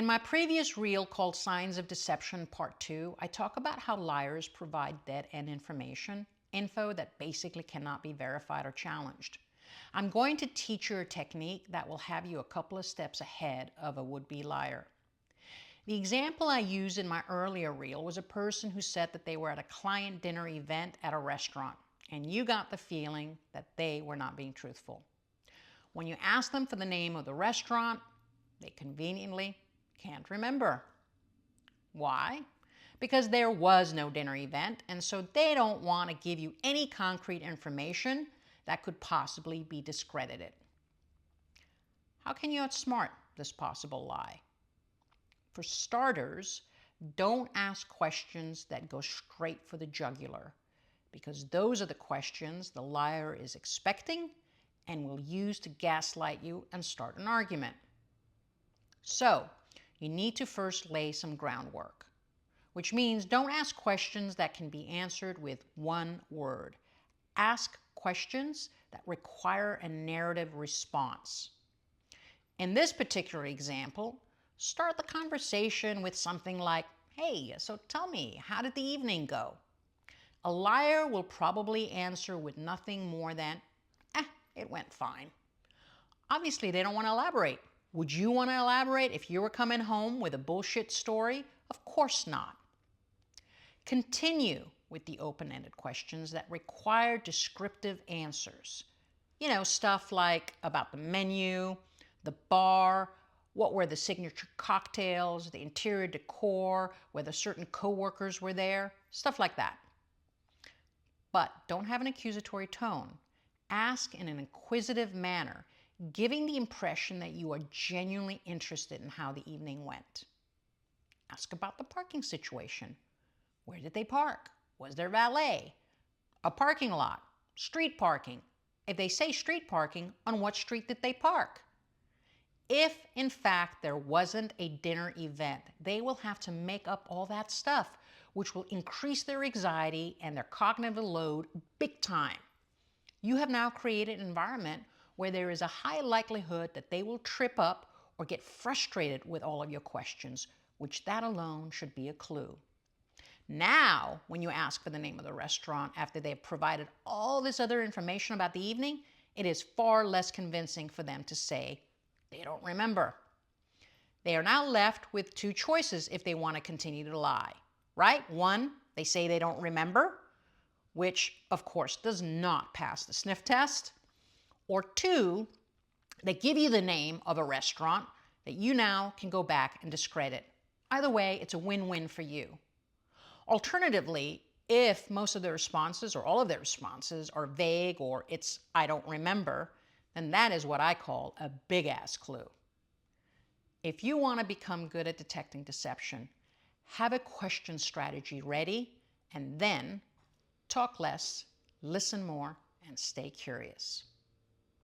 In my previous reel called Signs of Deception Part 2, I talk about how liars provide dead-end information, info that basically cannot be verified or challenged. I'm going to teach you a technique that will have you a couple of steps ahead of a would-be liar. The example I used in my earlier reel was a person who said that they were at a client dinner event at a restaurant, and you got the feeling that they were not being truthful. When you ask them for the name of the restaurant, they conveniently can't remember. Why? Because there was no dinner event, and so they don't want to give you any concrete information that could possibly be discredited. How can you outsmart this possible lie? For starters, don't ask questions that go straight for the jugular, because those are the questions the liar is expecting and will use to gaslight you and start an argument. So, you need to first lay some groundwork, which means don't ask questions that can be answered with one word. Ask questions that require a narrative response. In this particular example, start the conversation with something like, "Hey, so tell me, how did the evening go?" A liar will probably answer with nothing more than, it went fine. Obviously, they don't want to elaborate. Would you want to elaborate if you were coming home with a bullshit story? Of course not. Continue with the open-ended questions that require descriptive answers. Stuff like about the menu, the bar, what were the signature cocktails, the interior decor, whether certain coworkers were there, stuff like that. But don't have an accusatory tone. Ask in an inquisitive manner, giving the impression that you are genuinely interested in how the evening went. Ask about the parking situation. Where did they park? Was there valet? A parking lot? Street parking? If they say street parking, on what street did they park? If, in fact, there wasn't a dinner event, they will have to make up all that stuff, which will increase their anxiety and their cognitive load big time. You have now created an environment where there is a high likelihood that they will trip up or get frustrated with all of your questions, which that alone should be a clue. Now, when you ask for the name of the restaurant after they've provided all this other information about the evening, it is far less convincing for them to say they don't remember. They are now left with two choices if they want to continue to lie, right? One, they say they don't remember, which of course does not pass the sniff test. Or two, they give you the name of a restaurant that you now can go back and discredit. Either way, it's a win-win for you. Alternatively, if most of their responses or all of their responses are vague or it's "I don't remember," then that is what I call a big-ass clue. If you want to become good at detecting deception, have a question strategy ready and then talk less, listen more, and stay curious.